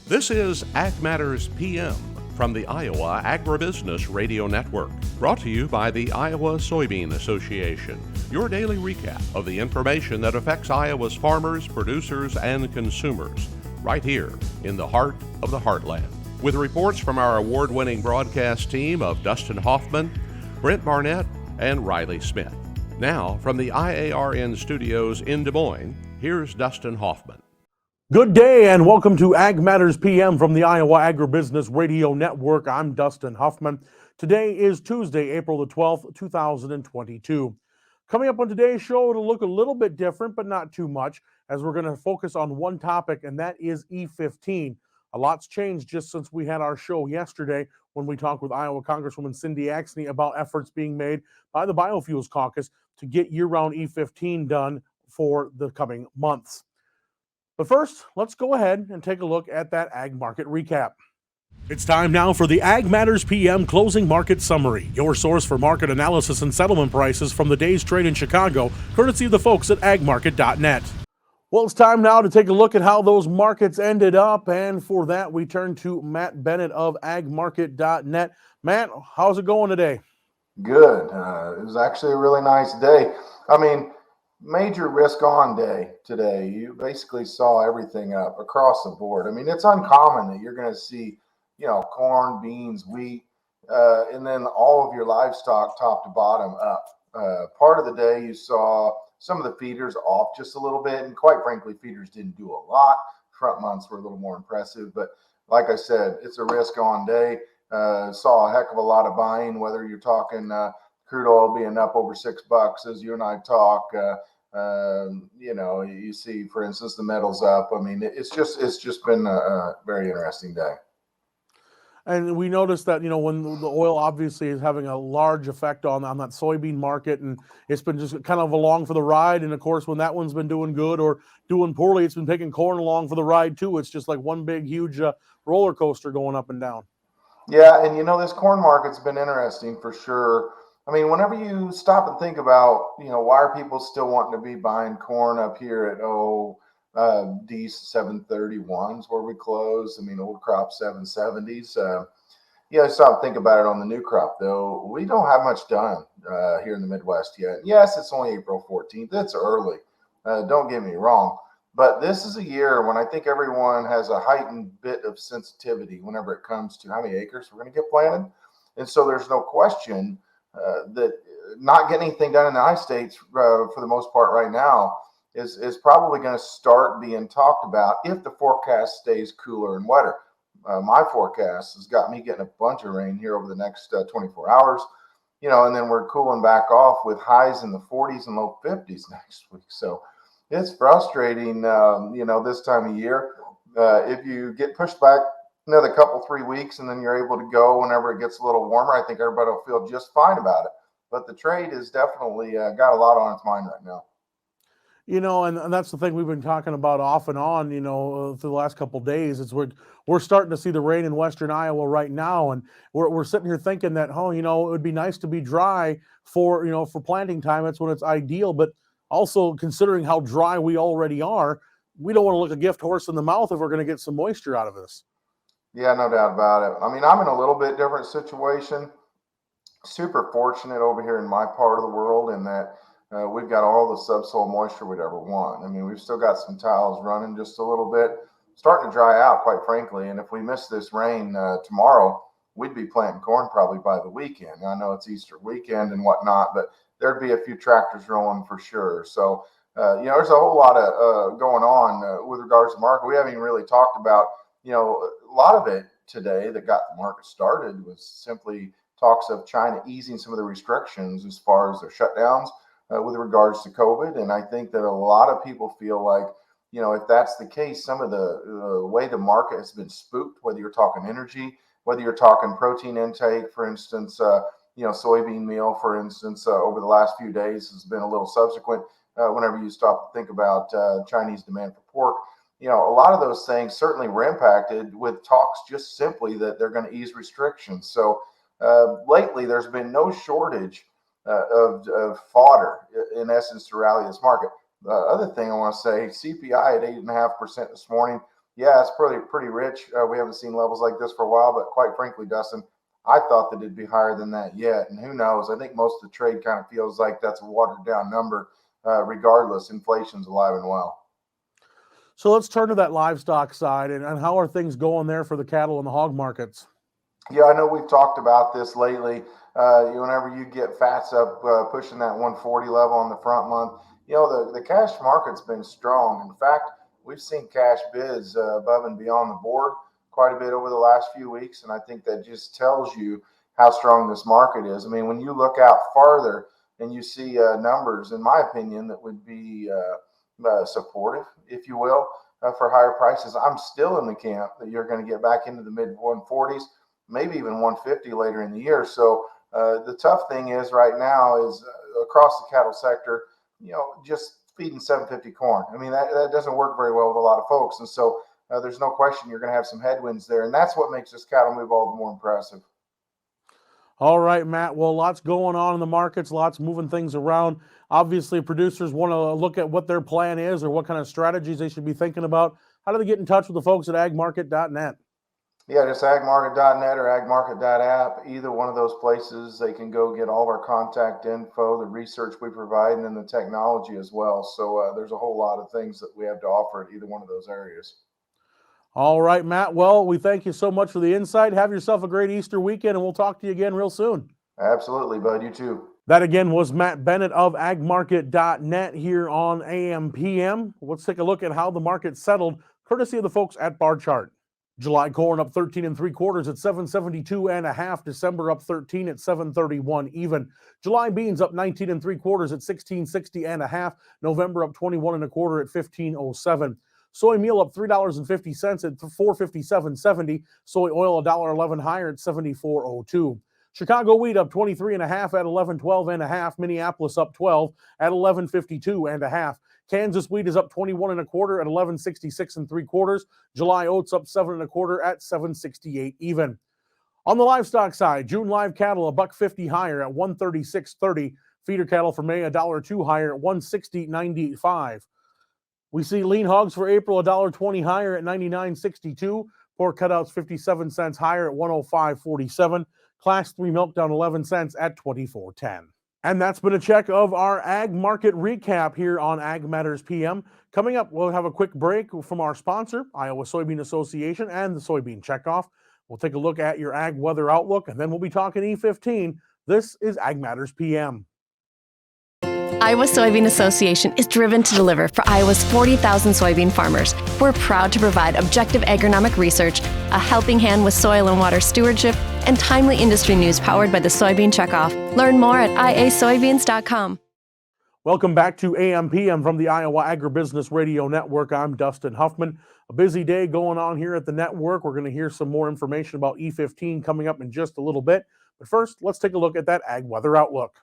This is Ag Matters PM from the Iowa Agribusiness Radio Network, brought to you by the Iowa Soybean Association, your daily recap of the information that affects Iowa's farmers, producers, and consumers, right here in the heart of the heartland. With reports from our award-winning broadcast team of Dustin Hoffman, Brent Barnett, and Riley Smith. Now, from the IARN studios in Des Moines, here's Dustin Hoffman. Good day and welcome to Ag Matters PM from the Iowa Agribusiness Radio Network. I'm Dustin Hoffman. Today is Tuesday, April the 12th, 2022. Coming up on today's show, it'll look a little bit different, but not too much, as we're going to focus on one topic, and that is E15. A lot's changed just since we had our show yesterday when we talked with Iowa Congresswoman Cindy Axne about efforts being made by the Biofuels Caucus to get year-round E15 done for the coming months. But first, let's go ahead and take a look at that ag market recap. It's time now for the Ag Matters PM Closing Market Summary, your source for market analysis and settlement prices from the day's trade in Chicago, courtesy of the folks at agmarket.net. Well, it's time now to take a look at how those markets ended up, and for that, we turn to Matt Bennett of agmarket.net. Matt, how's it going today? Good. It was actually a really nice day. Major risk on day today. You basically saw everything up across the board. It's uncommon that you're going to see, corn, beans, wheat, and then all of your livestock top to bottom up. Part of the day you saw some of the feeders off just a little bit, and quite frankly, feeders didn't do a lot. Front months were a little more impressive, but like I said, it's a risk on day. Saw a heck of a lot of buying, whether you're talking crude oil being up over $6 as you and I talk. You see, for instance, the metals up. It's just been a very interesting day. And we noticed that, when the oil obviously is having a large effect on that soybean market, and it's been just kind of along for the ride. And of course, when that one's been doing good or doing poorly, it's been taking corn along for the ride too. It's just like one big, huge roller coaster going up and down. Yeah, and this corn market's been interesting for sure. Whenever you stop and think about, why are people still wanting to be buying corn up here at these 731s where we close? Old crop 770s. Stop and think about it on the new crop though. We don't have much done here in the Midwest yet. Yes, it's only April 14th. It's early. Don't get me wrong. But this is a year when I think everyone has a heightened bit of sensitivity whenever it comes to how many acres we're going to get planted. And so there's no question that not getting anything done in the I-states for the most part right now is probably going to start being talked about if the forecast stays cooler and wetter. My forecast has got me getting a bunch of rain here over the next 24 hours, and then we're cooling back off with highs in the 40s and low 50s next week. So it's frustrating, this time of year. If you get pushed back another couple, 3 weeks, and then you're able to go whenever it gets a little warmer, I think everybody will feel just fine about it. But the trade has definitely got a lot on its mind right now. And that's the thing we've been talking about off and on, through the last couple of days. It's we're starting to see the rain in western Iowa right now, and we're sitting here thinking that, it would be nice to be dry for planting time. That's when it's ideal. But also considering how dry we already are, we don't want to look a gift horse in the mouth if we're going to get some moisture out of this. Yeah, no doubt about it. I'm in a little bit different situation. Super fortunate over here in my part of the world in that we've got all the subsoil moisture we'd ever want. We've still got some tiles running just a little bit, starting to dry out, quite frankly. And if we miss this rain tomorrow, we'd be planting corn probably by the weekend. I know it's Easter weekend and whatnot, but there'd be a few tractors rolling for sure. So, there's a whole lot of going on with regards to market. We haven't even really talked about, a lot of it today that got the market started was simply talks of China easing some of the restrictions as far as their shutdowns with regards to COVID. And I think that a lot of people feel like, if that's the case, some of the way the market has been spooked, whether you're talking energy, whether you're talking protein intake, for instance, soybean meal, for instance, over the last few days has been a little subsequent whenever you stop to think about Chinese demand for pork. A lot of those things certainly were impacted with talks just simply that they're going to ease restrictions. So lately, there's been no shortage of fodder, in essence, to rally this market. The other thing I want to say, CPI at 8.5% this morning. yeah, it's pretty rich. We haven't seen levels like this for a while, but quite frankly, Dustin, I thought that it'd be higher than that yet. And who knows? I think most of the trade kind of feels like that's a watered down number. Regardless, inflation's alive and well. So let's turn to that livestock side, and how are things going there for the cattle and the hog markets? Yeah, I know we've talked about this lately. Whenever you get fats up pushing that 140 level on the front month, the cash market's been strong. In fact, we've seen cash bids above and beyond the board quite a bit over the last few weeks, and I think that just tells you how strong this market is. I mean, when you look out farther and you see numbers, in my opinion, that would be supportive, if you will, for higher prices, I'm still in the camp that you're going to get back into the mid 140s, maybe even 150 later in the year. So the tough thing is right now is across the cattle sector, just feeding 750 corn. I mean, that doesn't work very well with a lot of folks. And so there's no question you're going to have some headwinds there. And that's what makes this cattle move all the more impressive. All right, Matt. Well, lots going on in the markets, lots moving things around. Obviously, producers want to look at what their plan is or what kind of strategies they should be thinking about. How do they get in touch with the folks at agmarket.net? Yeah, just agmarket.net or agmarket.app. Either one of those places, they can go get all of our contact info, the research we provide, and then the technology as well. So there's a whole lot of things that we have to offer at either one of those areas. All right, Matt. Well, we thank you so much for the insight. Have yourself a great Easter weekend, and we'll talk to you again real soon. Absolutely, bud. You too. That again was Matt Bennett of agmarket.net here on AM/PM. Let's take a look at how the market settled, courtesy of the folks at Bar Chart. July corn up 13 3/4 at 772.5. December up 13 at 731 even. July beans up 19 3/4 at 1660.5. November up 21 1/4 at 1507. Soy meal up $3.50 at $457.70. Soy oil $1.11 higher at $74.02. Chicago wheat up 23.5 at $11.12.5. Minneapolis up 12 at $11.52.5. Kansas wheat is up 21 1/4 at $11.66 3/4. July oats up 7 1/4 at $7.68 even. On the livestock side, June live cattle $1.50 higher at $136.30. Feeder cattle for May $1.02 higher at $160.95. We see lean hogs for April $1.20 higher at $99.62. Pork cutouts 57 cents higher at $105.47. Class 3 milk down 11 cents at $24.10. And that's been a check of our ag market recap here on Ag Matters PM. Coming up, we'll have a quick break from our sponsor, Iowa Soybean Association, and the Soybean Checkoff. We'll take a look at your ag weather outlook, and then we'll be talking E15. This is Ag Matters PM. Iowa Soybean Association is driven to deliver for Iowa's 40,000 soybean farmers. We're proud to provide objective agronomic research, a helping hand with soil and water stewardship, and timely industry news powered by the Soybean Checkoff. Learn more at iasoybeans.com. Welcome back to AM/PM from the Iowa Agribusiness Radio Network. I'm Dustin Huffman. A busy day going on here at the network. We're going to hear some more information about E15 coming up in just a little bit. But first, let's take a look at that ag weather outlook.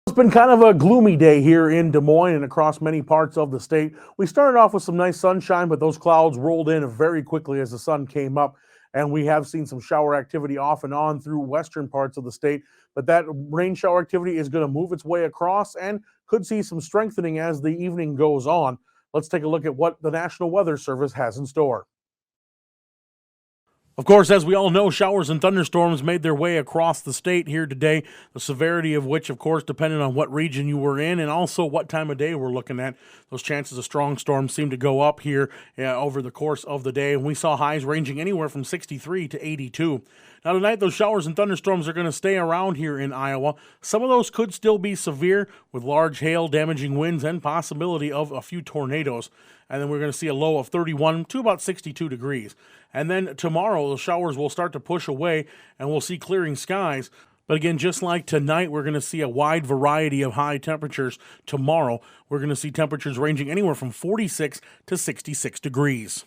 It's been kind of a gloomy day here in Des Moines and across many parts of the state. We started off with some nice sunshine, but those clouds rolled in very quickly as the sun came up, and we have seen some shower activity off and on through western parts of the state. But that rain shower activity is going to move its way across and could see some strengthening as the evening goes on. Let's take a look at what the National Weather Service has in store. Of course, as we all know, showers and thunderstorms made their way across the state here today, the severity of which, of course, depended on what region you were in and also what time of day we're looking at. Those chances of strong storms seem to go up here over the course of the day, and we saw highs ranging anywhere from 63 to 82. Now tonight, those showers and thunderstorms are going to stay around here in Iowa. Some of those could still be severe with large hail, damaging winds, and possibility of a few tornadoes. And then we're going to see a low of 31 to about 62 degrees. And then tomorrow, the showers will start to push away and we'll see clearing skies. But again, just like tonight, we're going to see a wide variety of high temperatures tomorrow. We're going to see temperatures ranging anywhere from 46 to 66 degrees.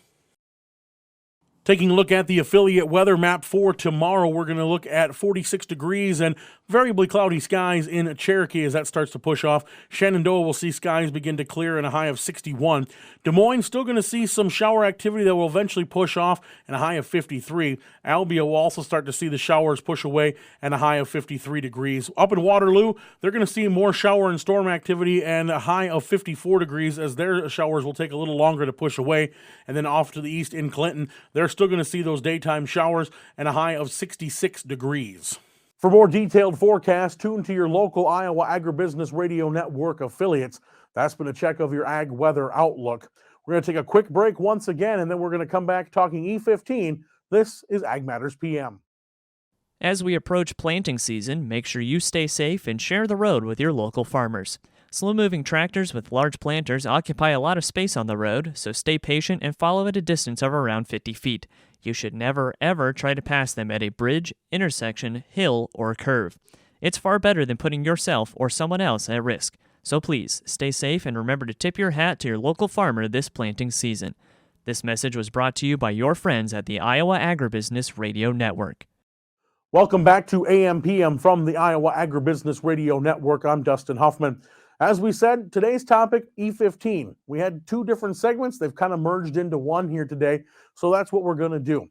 Taking a look at the affiliate weather map for tomorrow, we're going to look at 46 degrees and variably cloudy skies in Cherokee as that starts to push off. Shenandoah will see skies begin to clear and a high of 61. Des Moines still going to see some shower activity that will eventually push off and a high of 53. Albia will also start to see the showers push away and a high of 53 degrees. Up in Waterloo, they're going to see more shower and storm activity and a high of 54 degrees as their showers will take a little longer to push away. And then off to the east in Clinton, they're still going to see those daytime showers and a high of 66 degrees. For more detailed forecasts, tune to your local Iowa Agribusiness Radio Network affiliates. That's been a check of your ag weather outlook. We're going to take a quick break once again, and then we're going to come back talking E15. This is Ag Matters PM. As we approach planting season, make sure you stay safe and share the road with your local farmers. Slow-moving tractors with large planters occupy a lot of space on the road, so stay patient and follow at a distance of around 50 feet. You should never, ever try to pass them at a bridge, intersection, hill, or curve. It's far better than putting yourself or someone else at risk. So please, stay safe and remember to tip your hat to your local farmer this planting season. This message was brought to you by your friends at the Iowa Agribusiness Radio Network. Welcome back to AM/PM from the Iowa Agribusiness Radio Network. I'm Dustin Huffman. As we said, today's topic, E15. We had two different segments. They've kind of merged into one here today, so that's what we're going to do.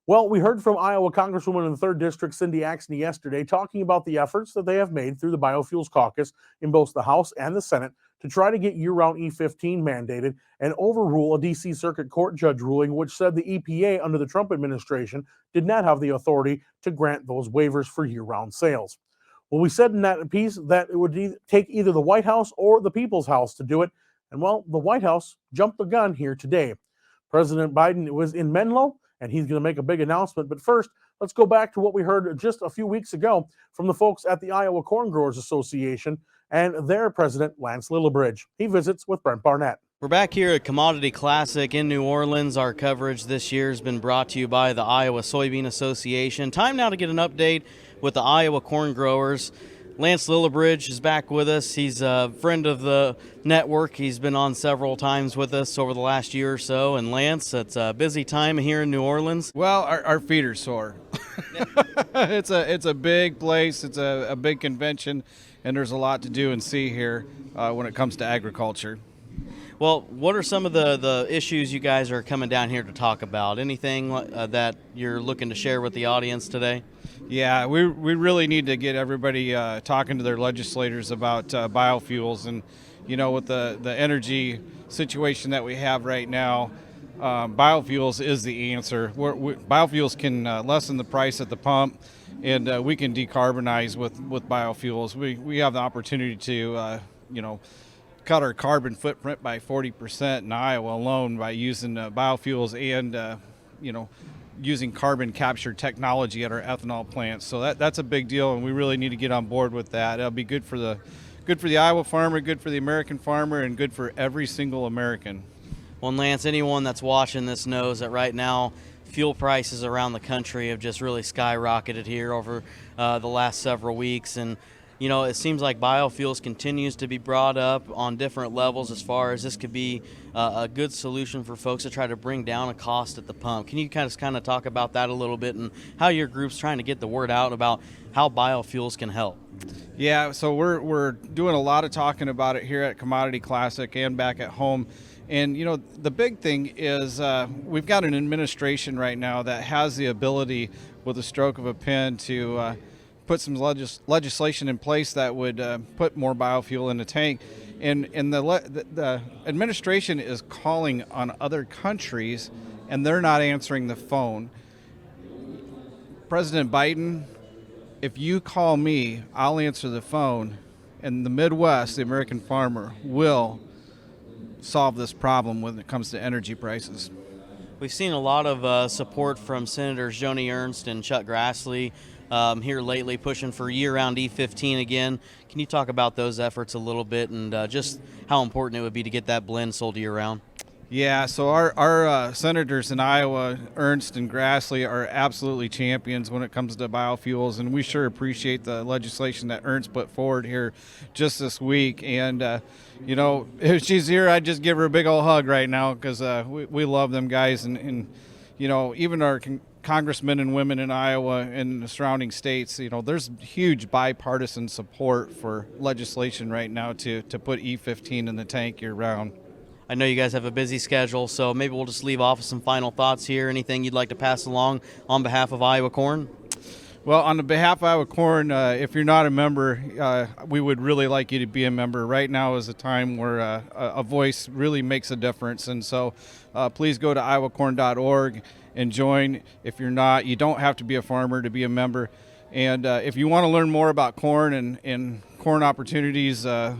Well, we heard from Iowa Congresswoman in the 3rd District, Cindy Axne, yesterday, talking about the efforts that they have made through the Biofuels Caucus in both the House and the Senate to try to get year-round E15 mandated and overrule a D.C. Circuit Court judge ruling which said the EPA under the Trump administration did not have the authority to grant those waivers for year-round sales. Well, we said in that piece that it would take either the White House or the People's House to do it. And, well, the White House jumped the gun here today. President Biden was in Menlo, and he's going to make a big announcement. But first, let's go back to what we heard just a few weeks ago from the folks at the Iowa Corn Growers Association and their president, Lance Lillibridge. He visits with Brent Barnett. We're back here at Commodity Classic in New Orleans. Our coverage this year has been brought to you by the Iowa Soybean Association. Time now to get an update with the Iowa corn growers. Lance Lillibridge is back with us. He's a friend of the network. He's been on several times with us over the last year or so. And Lance, it's a busy time here in New Orleans. Well, our feet are sore. It's a big place. It's a big convention, and there's a lot to do and see here when it comes to agriculture. Well, what are some of the issues you guys are coming down here to talk about? Anything that you're looking to share with the audience today? Yeah, we really need to get everybody talking to their legislators about biofuels. And, you know, with the energy situation that we have right now, biofuels is the answer. Biofuels can lessen the price at the pump, and we can decarbonize with biofuels. We have the opportunity to, cut our carbon footprint by 40% in Iowa alone by using biofuels and, using carbon capture technology at our ethanol plants. So that's a big deal, and we really need to get on board with that. It'll be good for the Iowa farmer, good for the American farmer, and good for every single American. Well, Lance, anyone that's watching this knows that right now fuel prices around the country have just really skyrocketed here over the last several weeks. And you know, it seems like biofuels continues to be brought up on different levels as far as this could be a good solution for folks to try to bring down a cost at the pump. Can you kind of talk about that a little bit and how your group's trying to get the word out about how biofuels can help? Yeah, so we're doing a lot of talking about it here at Commodity Classic and back at home. And, you know, the big thing is we've got an administration right now that has the ability with a stroke of a pen to put some legislation in place that would put more biofuel in the tank. And the administration is calling on other countries, and they're not answering the phone. President Biden, if you call me, I'll answer the phone. And the Midwest, the American farmer, will solve this problem when it comes to energy prices. We've seen a lot of support from Senators Joni Ernst and Chuck Grassley here lately, pushing for year-round E15 again. Can you talk about those efforts a little bit and just how important it would be to get that blend sold year-round? Yeah, so our senators in Iowa, Ernst and Grassley, are absolutely champions when it comes to biofuels, and we sure appreciate the legislation that Ernst put forward here just this week. And, you know, if she's here, I'd just give her a big old hug right now because we love them guys. And even our congressmen and women in Iowa and the surrounding states, there's huge bipartisan support for legislation right now to put E15 in the tank year round. I know you guys have a busy schedule, so maybe we'll just leave off with some final thoughts here. Anything you'd like to pass along on behalf of Iowa Corn? Well, on the behalf of Iowa Corn, if you're not a member, we would really like you to be a member. Right now is a time where a voice really makes a difference, and so please go to iowacorn.org and join. If you're not, you don't have to be a farmer to be a member. And if you want to learn more about corn and corn opportunities, go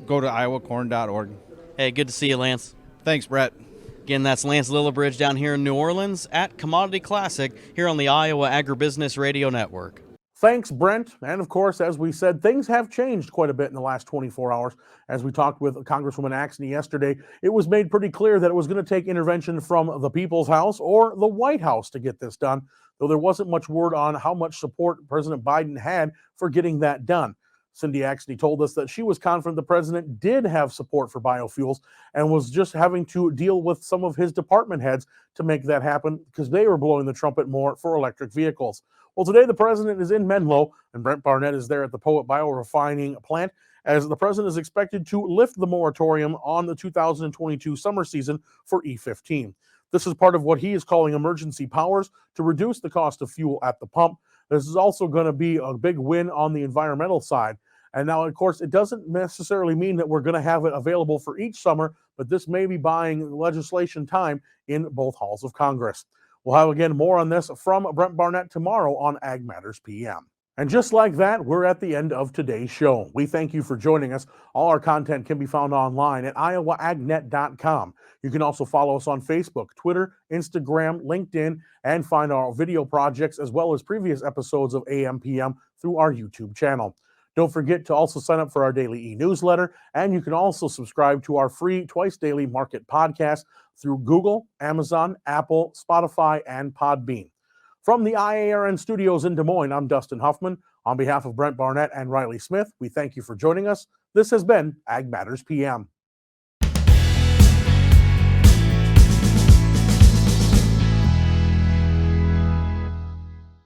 to iowacorn.org. Hey, good to see you, Lance. Thanks, Brett. Again, that's Lance Lillibridge down here in New Orleans at Commodity Classic here on the Iowa Agribusiness Radio Network. Thanks, Brent. And of course, as we said, things have changed quite a bit in the last 24 hours. As we talked with Congresswoman Axne yesterday, it was made pretty clear that it was going to take intervention from the People's House or the White House to get this done, though there wasn't much word on how much support President Biden had for getting that done. Cindy Axne told us that she was confident the president did have support for biofuels and was just having to deal with some of his department heads to make that happen because they were blowing the trumpet more for electric vehicles. Well, today the president is in Menlo, and Brent Barnett is there at the Poet Biorefining plant as the president is expected to lift the moratorium on the 2022 summer season for E15. This is part of what he is calling emergency powers to reduce the cost of fuel at the pump. This is also going to be a big win on the environmental side. And now, of course, it doesn't necessarily mean that we're going to have it available for each summer, but this may be buying legislation time in both halls of Congress. We'll have, again, more on this from Brent Barnett tomorrow on Ag Matters PM. And just like that, we're at the end of today's show. We thank you for joining us. All our content can be found online at iowaagnet.com. You can also follow us on Facebook, Twitter, Instagram, LinkedIn, and find our video projects as well as previous episodes of AM/PM through our YouTube channel. Don't forget to also sign up for our daily e-newsletter, and you can also subscribe to our free twice-daily market podcast through Google, Amazon, Apple, Spotify, and Podbean. From the IARN studios in Des Moines, I'm Dustin Huffman. On behalf of Brent Barnett and Riley Smith, we thank you for joining us. This has been Ag Matters PM.